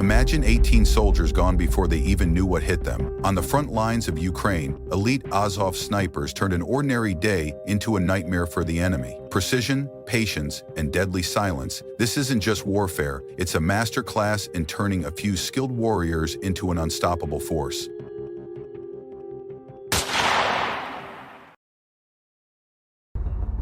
Imagine 18 soldiers gone before they even knew what hit them. On the front lines of Ukraine, elite Azov snipers turned an ordinary day into a nightmare for the enemy. Precision, patience, and deadly silence. This isn't just warfare, it's a masterclass in turning a few skilled warriors into an unstoppable force.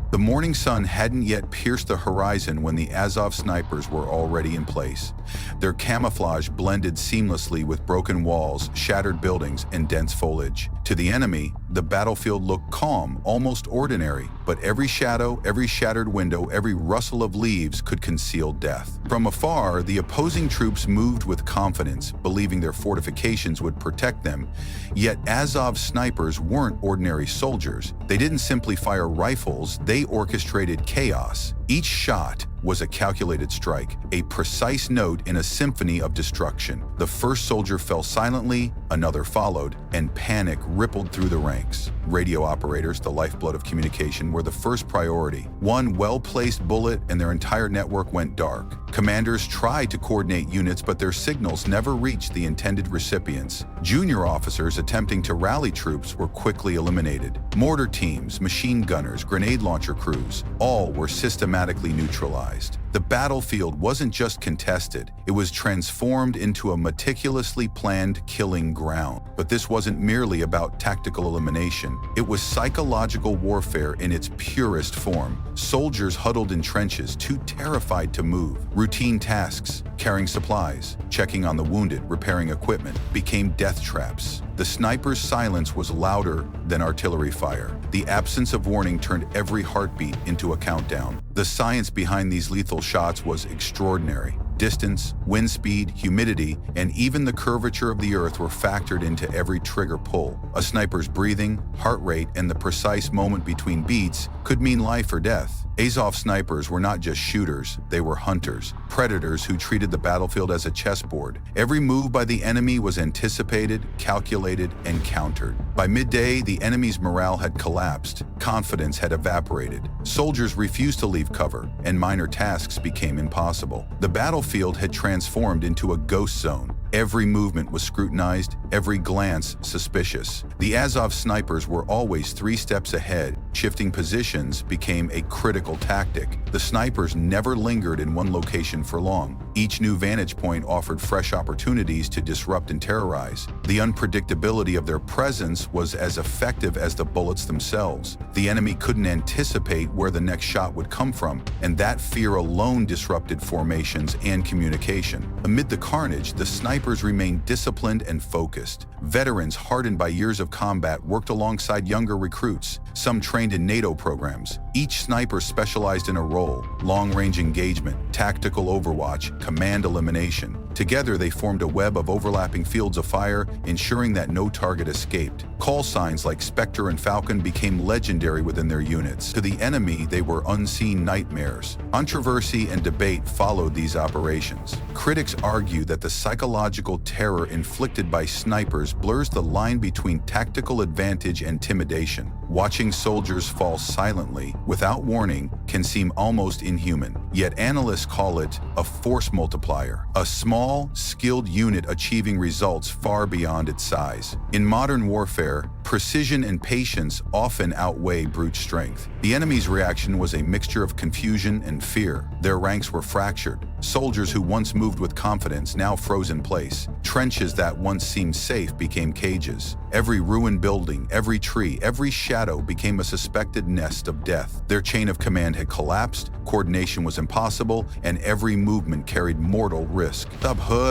The morning sun hadn't yet pierced the horizon when the Azov snipers were already in place. Their camouflage blended seamlessly with broken walls, shattered buildings, and dense foliage. To the enemy, the battlefield looked calm, almost ordinary, but every shadow, every shattered window, every rustle of leaves could conceal death. From afar, the opposing troops moved with confidence, believing their fortifications would protect them. Yet Azov snipers weren't ordinary soldiers. They didn't simply fire rifles, they orchestrated chaos. Each shot was a calculated strike, a precise note in a symphony of destruction. The first soldier fell silently, another followed, and panic rippled through the ranks. Radio operators, the lifeblood of communication, were the first priority. One well-placed bullet and their entire network went dark. Commanders tried to coordinate units, but their signals never reached the intended recipients. Junior officers attempting to rally troops were quickly eliminated. Mortar teams, machine gunners, grenade launcher crews, all were systematically neutralized. The battlefield wasn't just contested, it was transformed into a meticulously planned killing ground. But this wasn't merely about tactical elimination, it was psychological warfare in its purest form. Soldiers huddled in trenches, too terrified to move. Routine tasks, carrying supplies, checking on the wounded, repairing equipment, became death traps. The sniper's silence was louder than artillery fire. The absence of warning turned every heartbeat into a countdown. The science behind these lethal shots was extraordinary. Distance, wind speed, humidity, and even the curvature of the earth were factored into every trigger pull. A sniper's breathing, heart rate, and the precise moment between beats could mean life or death. Azov snipers were not just shooters, they were hunters, predators who treated the battlefield as a chessboard. Every move by the enemy was anticipated, calculated, and countered. By midday, the enemy's morale had collapsed, confidence had evaporated. Soldiers refused to leave cover, and minor tasks became impossible. The battlefield had transformed into a ghost zone. Every movement was scrutinized, every glance suspicious. The Azov snipers were always 3 steps ahead. Shifting positions became a critical tactic. The snipers never lingered in one location for long. Each new vantage point offered fresh opportunities to disrupt and terrorize. The unpredictability of their presence was as effective as the bullets themselves. The enemy couldn't anticipate where the next shot would come from, and that fear alone disrupted formations and communication. Amid the carnage, the snipers remained disciplined and focused. Veterans hardened by years of combat worked alongside younger recruits, some trained in NATO programs. Each sniper specialized in a role: long-range engagement, tactical overwatch, command elimination. Together, they formed a web of overlapping fields of fire, ensuring that no target escaped. Call signs like Spectre and Falcon became legendary within their units. To the enemy, they were unseen nightmares. Controversy and debate followed these operations. Critics argue that the psychological terror inflicted by snipers blurs the line between tactical advantage and intimidation. Watching soldiers fall silently, without warning, can seem almost inhuman. Yet analysts call it a force multiplier, a small, skilled unit achieving results far beyond its size. In modern warfare, precision and patience often outweigh brute strength. The enemy's reaction was a mixture of confusion and fear. Their ranks were fractured. Soldiers who once moved with confidence now froze in place. Trenches that once seemed safe became cages. Every ruined building, every tree, every shadow became a suspected nest of death. Their chain of command had collapsed, coordination was impossible, and every movement carried mortal risk.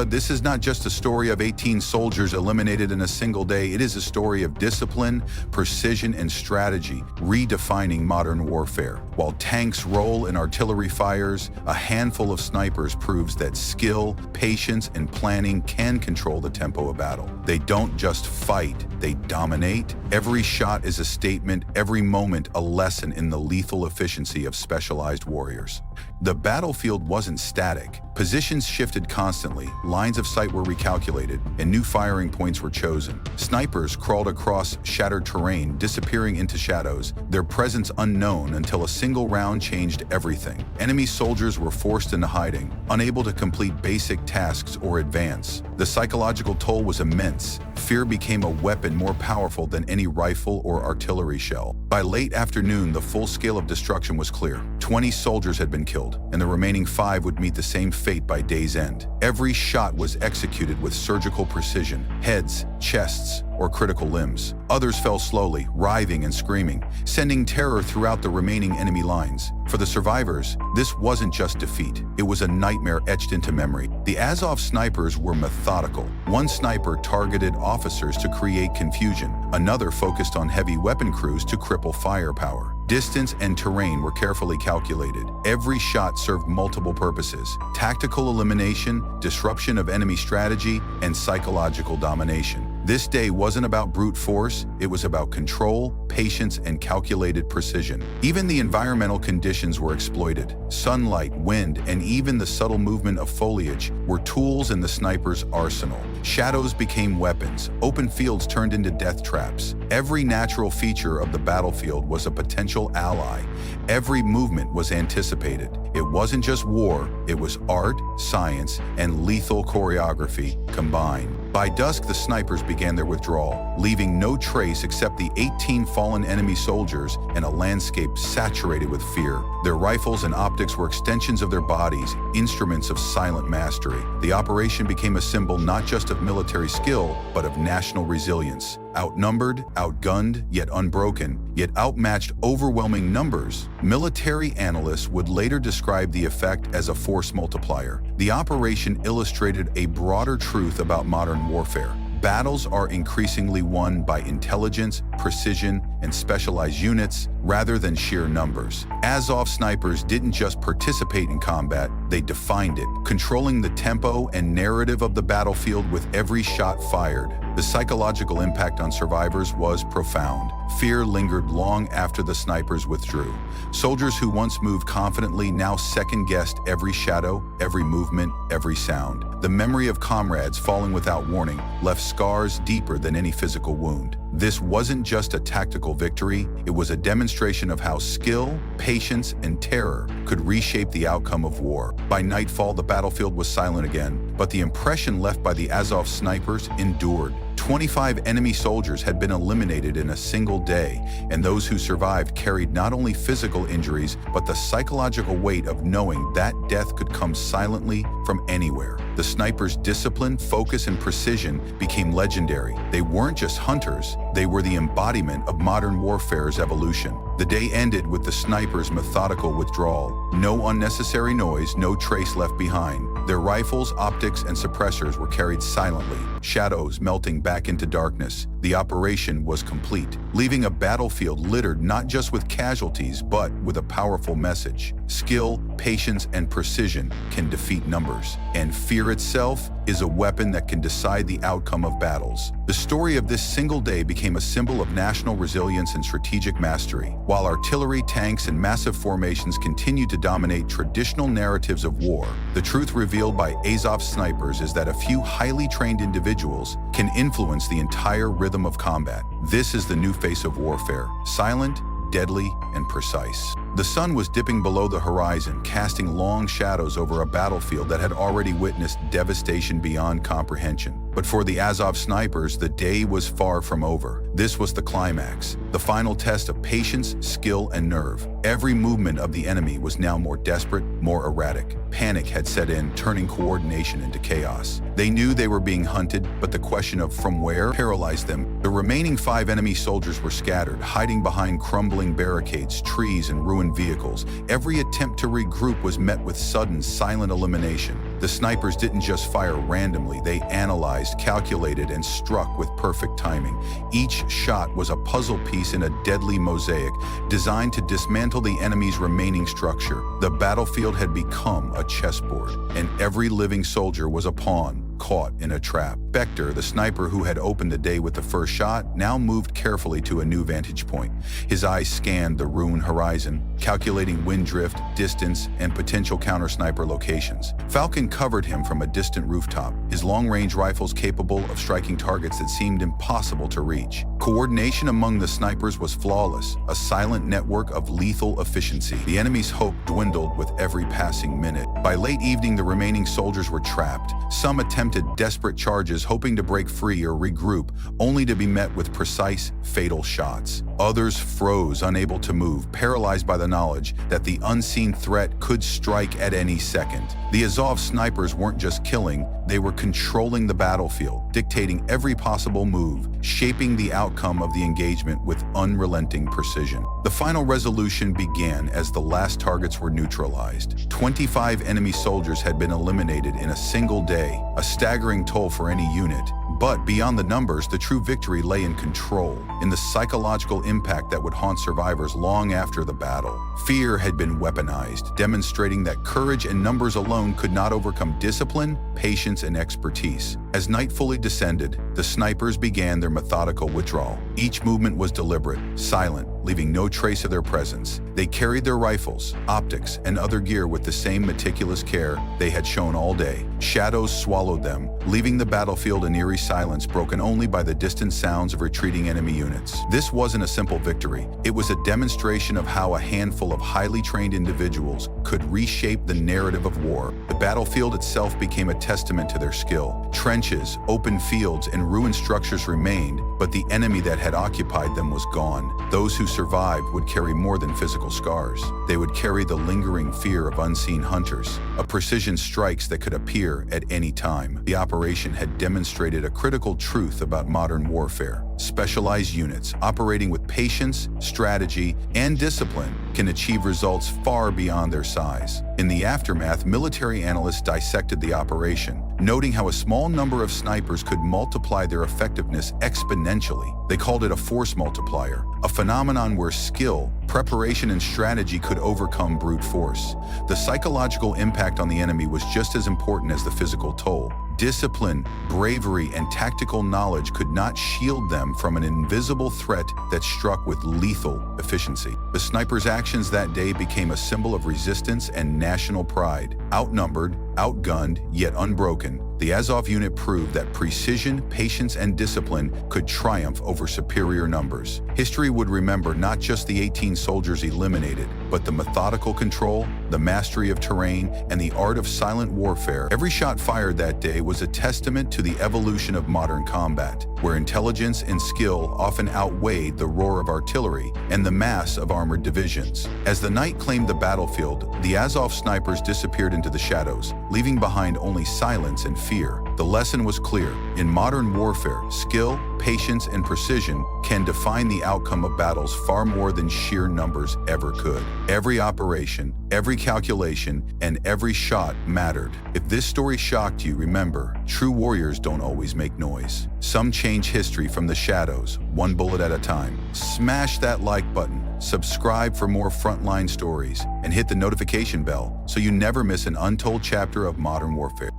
This is not just a story of 18 soldiers eliminated in a single day. It is a story of discipline, precision, and strategy, redefining modern warfare. While tanks roll and artillery fires, a handful of snipers proves that skill, patience, and planning can control the tempo of battle. They don't just fight, they dominate. Every shot is a statement, every moment a lesson in the lethal efficiency of specialized warriors. The battlefield wasn't static. Positions shifted constantly, lines of sight were recalculated, and new firing points were chosen. Snipers crawled across shattered terrain, disappearing into shadows, their presence unknown until a single round changed everything. Enemy soldiers were forced into hiding, unable to complete basic tasks or advance. The psychological toll was immense. Fear became a weapon more powerful than any rifle or artillery shell. By late afternoon, the full scale of destruction was clear. 20 soldiers had been killed, and the remaining 5 would meet the same fate by day's end. Every shot was executed with surgical precision: heads, chests, or critical limbs. Others fell slowly, writhing and screaming, sending terror throughout the remaining enemy lines. For the survivors, this wasn't just defeat. It was a nightmare etched into memory. The Azov snipers were methodical. One sniper targeted officers to create confusion. Another focused on heavy weapon crews to cripple firepower. Distance and terrain were carefully calculated. Every shot served multiple purposes: tactical elimination, disruption of enemy strategy, and psychological domination. This day wasn't about brute force, it was about control, patience, and calculated precision. Even the environmental conditions were exploited. Sunlight, wind, and even the subtle movement of foliage were tools in the sniper's arsenal. Shadows became weapons, open fields turned into death traps. Every natural feature of the battlefield was a potential ally. Every movement was anticipated. It wasn't just war, it was art, science, and lethal choreography combined. By dusk, the snipers began their withdrawal, leaving no trace except the 18 fallen enemy soldiers and a landscape saturated with fear. Their rifles and optics were extensions of their bodies, instruments of silent mastery. The operation became a symbol not just of military skill, but of national resilience. Outnumbered, outgunned, yet unbroken, yet outmatched overwhelming numbers, military analysts would later describe the effect as a force multiplier. The operation illustrated a broader truth about modern warfare. Battles are increasingly won by intelligence, precision, and specialized units rather than sheer numbers. Azov snipers didn't just participate in combat, they defined it, controlling the tempo and narrative of the battlefield with every shot fired. The psychological impact on survivors was profound. Fear lingered long after the snipers withdrew. Soldiers who once moved confidently now second-guessed every shadow, every movement, every sound. The memory of comrades falling without warning left scars deeper than any physical wound. This wasn't just a tactical victory, it was a demonstration of how skill, patience, and terror could reshape the outcome of war. By nightfall, the battlefield was silent again, but the impression left by the Azov snipers endured. 25 enemy soldiers had been eliminated in a single day, and those who survived carried not only physical injuries, but the psychological weight of knowing that death could come silently from anywhere. The snipers' discipline, focus, and precision became legendary. They weren't just hunters, they were the embodiment of modern warfare's evolution. The day ended with the snipers' methodical withdrawal. No unnecessary noise, no trace left behind. Their rifles, optics, and suppressors were carried silently, shadows melting back into darkness. The operation was complete, leaving a battlefield littered not just with casualties, but with a powerful message. Skill, patience, and precision can defeat numbers, and fear itself is a weapon that can decide the outcome of battles. The story of this single day became a symbol of national resilience and strategic mastery. While artillery, tanks, and massive formations continued to dominate traditional narratives of war, the truth revealed by Azov snipers is that a few highly trained individuals can influence the entire rhythm of combat. This is the new face of warfare: silent, deadly, and precise. The sun was dipping below the horizon, casting long shadows over a battlefield that had already witnessed devastation beyond comprehension. But for the Azov snipers, the day was far from over. This was the climax, the final test of patience, skill, and nerve. Every movement of the enemy was now more desperate, more erratic. Panic had set in, turning coordination into chaos. They knew they were being hunted, but the question of from where paralyzed them. The remaining 5 enemy soldiers were scattered, hiding behind crumbling barricades, trees, and ruined vehicles. Every attempt to regroup was met with sudden, silent elimination. The snipers didn't just fire randomly, they analyzed, calculated, and struck with perfect timing. Each shot was a puzzle piece in a deadly mosaic, designed to dismantle the enemy's remaining structure. The battlefield had become a chessboard, and every living soldier was a pawn, caught in a trap. Spectre, the sniper who had opened the day with the first shot, now moved carefully to a new vantage point. His eyes scanned the ruined horizon, calculating wind drift, distance, and potential counter-sniper locations. Falcon covered him from a distant rooftop, his long-range rifles capable of striking targets that seemed impossible to reach. Coordination among the snipers was flawless, a silent network of lethal efficiency. The enemy's hope dwindled with every passing minute. By late evening, the remaining soldiers were trapped. Some attempted desperate charges, hoping to break free or regroup, only to be met with precise, fatal shots. Others froze, unable to move, paralyzed by the knowledge that the unseen threat could strike at any second. The Azov snipers weren't just killing, they were controlling the battlefield, dictating every possible move, shaping the outcome of the engagement with unrelenting precision. The final resolution began as the last targets were neutralized. 25 enemy soldiers had been eliminated in a single day, a staggering toll for any unit. But beyond the numbers, the true victory lay in control, in the psychological impact that would haunt survivors long after the battle. Fear had been weaponized, demonstrating that courage and numbers alone could not overcome discipline, patience, and expertise. As night fully descended, the snipers began their methodical withdrawal. Each movement was deliberate, silent, leaving no trace of their presence. They carried their rifles, optics, and other gear with the same meticulous care they had shown all day. Shadows swallowed them, leaving the battlefield in eerie silence broken only by the distant sounds of retreating enemy units. This wasn't a simple victory. It was a demonstration of how a handful of highly trained individuals could reshape the narrative of war. The battlefield itself became a testament to their skill. Trenches, open fields, and ruined structures remained, but the enemy that had occupied them was gone. Those who survived would carry more than physical scars. They would carry the lingering fear of unseen hunters, of precision strikes that could appear at any time. The operation had demonstrated a critical truth about modern warfare. Specialized units, operating with patience, strategy, and discipline, can achieve results far beyond their size. In the aftermath, military analysts dissected the operation, noting how a small number of snipers could multiply their effectiveness exponentially. They called it a force multiplier, a phenomenon where skill, preparation, and strategy could overcome brute force. The psychological impact on the enemy was just as important as the physical toll. Discipline, bravery, and tactical knowledge could not shield them from an invisible threat that struck with lethal efficiency. The snipers' actions that day became a symbol of resistance and national pride. Outnumbered, outgunned, yet unbroken, the Azov unit proved that precision, patience, and discipline could triumph over superior numbers. History would remember not just the 18 soldiers eliminated, but the methodical control, the mastery of terrain, and the art of silent warfare. Every shot fired that day was a testament to the evolution of modern combat, where intelligence and skill often outweighed the roar of artillery and the mass of armored divisions. As the night claimed the battlefield, the Azov snipers disappeared into the shadows, leaving behind only silence and fear. The lesson was clear. In modern warfare, skill, patience, and precision can define the outcome of battles far more than sheer numbers ever could. Every operation, every calculation, and every shot mattered. If this story shocked you, remember, true warriors don't always make noise. Some change history from the shadows, one bullet at a time. Smash that like button, subscribe for more Frontline stories, and hit the notification bell so you never miss an untold chapter of modern warfare.